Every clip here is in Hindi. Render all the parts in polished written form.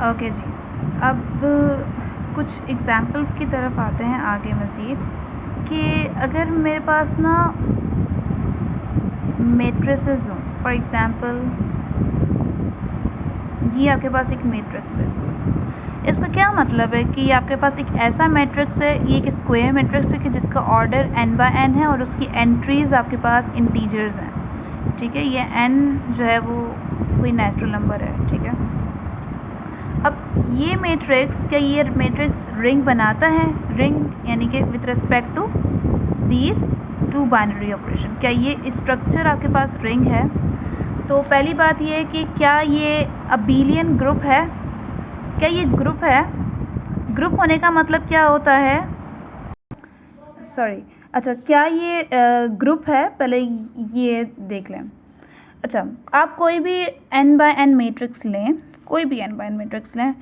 ओके जी, अब कुछ एग्ज़ाम्पल्स की तरफ आते हैं आगे मज़ीद कि अगर मेरे पास ना मैट्रिसेस हों, फॉर एग्ज़ाम्पल ये आपके पास एक मैट्रिक्स है। इसका क्या मतलब है कि आपके पास एक ऐसा मैट्रिक्स है, ये एक स्क्वायर मैट्रिक्स है कि जिसका ऑर्डर n/n है और उसकी एंट्रीज़ आपके पास इंटीजर्स हैं, ठीक है। ये n जो है वो कोई नेचुरल नंबर है, ठीक है। अब ये मैट्रिक्स, क्या ये मैट्रिक्स रिंग बनाता है? रिंग यानी कि with respect to these two binary operation, क्या ये स्ट्रक्चर आपके पास रिंग है? तो पहली बात ये है कि क्या ये अबेलियन ग्रुप है? क्या ये ग्रुप है? ग्रुप होने का मतलब क्या होता है? सॉरी, अच्छा, क्या ये ग्रुप है? पहले ये देख लें। अच्छा, आप कोई भी n/n मैट्रिक्स लें, कोई भी n/n मैट्रिक्स लें,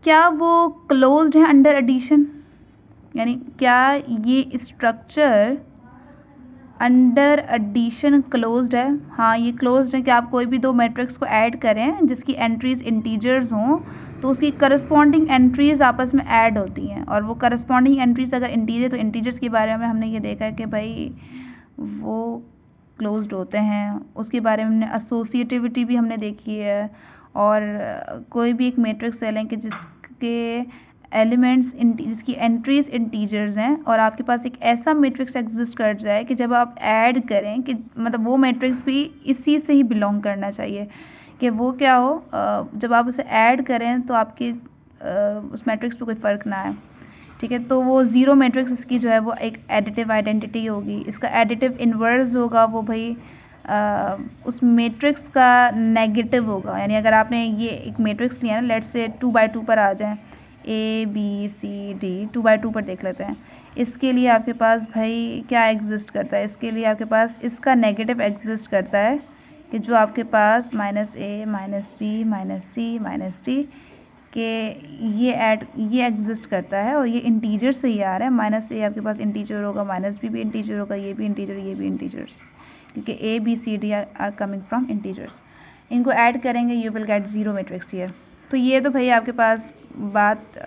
क्या वो क्लोज्ड है अंडर एडिशन? यानी क्या ये स्ट्रक्चर अंडर एडिशन क्लोज्ड है? हाँ, ये क्लोज्ड है कि आप कोई भी दो मैट्रिक्स को ऐड करें जिसकी एंट्रीज इंटीजर्स हों तो उसकी करस्पॉन्डिंग एंट्रीज आपस में ऐड होती हैं, और वो करस्पॉन्डिंग एंट्रीज अगर इंटीजर, तो इंटीजर्स के बारे में हमने ये देखा है कि भाई वो क्लोज्ड होते हैं। उसके बारे में हमने एसोसिएटिविटी भी हमने देखी है। और कोई भी एक मैट्रिक्स ले लें कि जिसके एलिमेंट्स जिसकी एंट्रीज इंटीजर्स हैं और आपके पास एक ऐसा मैट्रिक्स एग्जिस्ट कर जाए कि जब आप ऐड करें कि मतलब वो मैट्रिक्स भी इसी से ही बिलोंग करना चाहिए कि वो क्या हो, जब आप उसे ऐड करें तो आपके उस मैट्रिक्स पे कोई फ़र्क ना आए, ठीक है। तो वो ज़ीरो मैट्रिक्स इसकी जो है वो एक एडिटिव आइडेंटिटी होगी। इसका एडिटिव इन्वर्स होगा वो भाई उस मैट्रिक्स का नेगेटिव होगा। यानी अगर आपने ये एक मैट्रिक्स लिया ना, लेट्स से 2x2 पर आ जाएं, ABCD 2x2 पर देख लेते हैं। इसके लिए आपके पास भाई क्या एग्जिस्ट करता है? इसके लिए आपके पास इसका नेगेटिव एग्जिस्ट करता है कि जो आपके पास -a -b -c -d के ये एग्जिस्ट करता है और ये इंटीजर से ही आ रहा है। -a आपके पास इंटीजर होगा, -b भी इंटीजर होगा, ये भी इंटीजर, ये भी इंटीजर्स, क्योंकि ABCD are coming from integers. इनको ऐड करेंगे, you will get zero matrix here. तो ये तो भाई आपके पास बात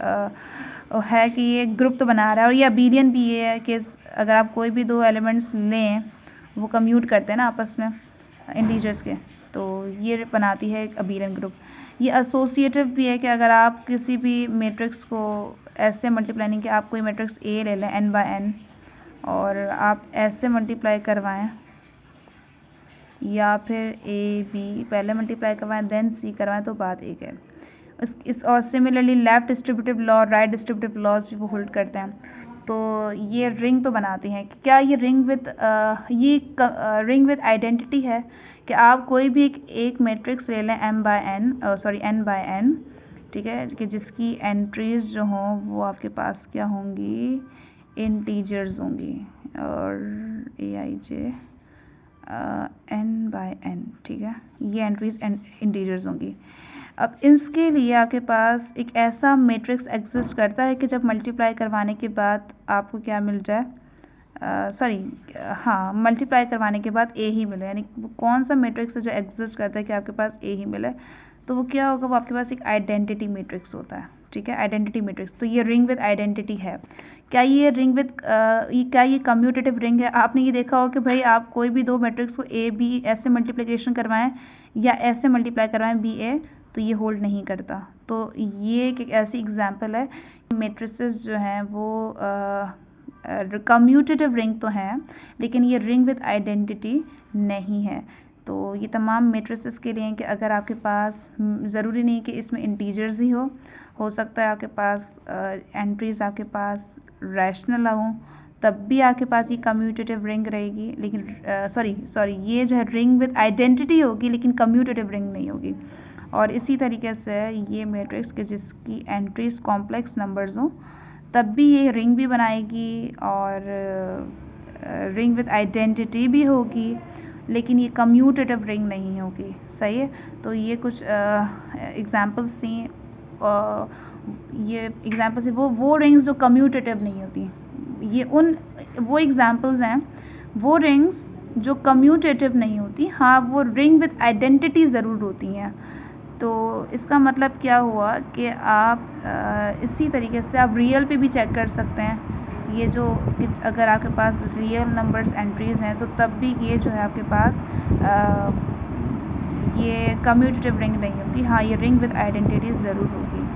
है कि ये ग्रुप तो बना रहा है। और ये अबेलियन भी ये है कि अगर आप कोई भी दो एलिमेंट्स लें, वो कम्यूट करते हैं ना आपस में इंटीजर्स के, तो ये बनाती है एक अबेलियन ग्रुप। ये एसोसिएटिव भी है कि अगर आप किसी भी मैट्रिक्स को ऐसे मल्टीप्लाई, नहीं कि आप कोई मैट्रिक्स A ले लें n/n और आप ऐसे मल्टीप्लाई करवाएं, या फिर AB पहले मल्टीप्लाई करवाएं देन C करवाएं, तो बात एक है। इस और similarly left distributive law, right distributive laws भी वो होल्ड करते हैं। तो ये रिंग तो बनाती हैं। क्या ये ring with ring with identity है कि आप कोई भी एक मैट्रिक्स ले लें n/n, ठीक है, कि जिसकी एंट्रीज जो हों वो आपके पास क्या होंगी? इंटीजर्स होंगी, और AIJ n/n, ठीक है, ये एंट्रीज इंटीजर्स होंगी। अब इसके लिए आपके पास एक ऐसा मैट्रिक्स एग्जिस्ट करता है कि जब मल्टीप्लाई करवाने के बाद आपको क्या मिल जाए, हाँ, मल्टीप्लाई करवाने के बाद A ही मिले। यानी वो कौन सा मैट्रिक्स है जो एग्जिस्ट करता है कि आपके पास A ही मिले, तो वो क्या होगा? वो आपके पास एक आइडेंटिटी मैट्रिक्स होता है, ठीक है, आइडेंटिटी मैट्रिक्स। तो ये रिंग विद आइडेंटिटी है। क्या ये रिंग विद क्या ये कम्यूटेटिव रिंग है? आपने ये देखा हो कि भाई आप कोई भी दो मैट्रिक्स को AB ऐसे मल्टीप्लिकेशन करवाएं या ऐसे मल्टीप्लाई करवाएं BA, तो ये होल्ड नहीं करता। तो ये एक ऐसी एग्जांपल है, मैट्रिसेस जो हैं वो कम्यूटेटिव रिंग तो हैं, लेकिन ये रिंग विद आइडेंटिटी नहीं है। तो ये तमाम मैट्रिसेस के लिए हैं कि अगर आपके पास, ज़रूरी नहीं कि इसमें इंटीजर्स ही हो सकता है आपके पास एंट्रीज आपके पास रैशनल हों, तब भी आपके पास ये कम्यूटेटिव रिंग रहेगी। लेकिन सॉरी ये जो है रिंग विद आइडेंटिटी होगी, लेकिन कम्यूटेटिव रिंग नहीं होगी। और इसी तरीके से ये मैट्रिक्स के जिसकी एंट्रीज कॉम्प्लेक्स नंबर्स हों, तब भी ये रिंग भी बनाएगी और रिंग विद आइडेंटिटी भी होगी, लेकिन ये कम्यूटेटिव रिंग नहीं होगी। सही है। तो ये कुछ एग्जांपल्स थी, ये एग्जांपल्स है वो रिंग्स जो कम्यूटेटिव नहीं होती। ये वो एग्जांपल्स हैं, वो रिंग्स जो कम्यूटेटिव नहीं होती। हाँ, वो रिंग विद आइडेंटिटी ज़रूर होती हैं। तो इसका मतलब क्या हुआ कि आप इसी तरीके से आप रियल पे भी चेक कर सकते हैं। ये जो अगर आपके पास रियल नंबर्स एंट्रीज़ हैं तो तब भी ये जो है आपके पास ये कम्यूटेटिव रिंग नहीं होगी। हाँ, ये रिंग विद आइडेंटिटी ज़रूर होगी।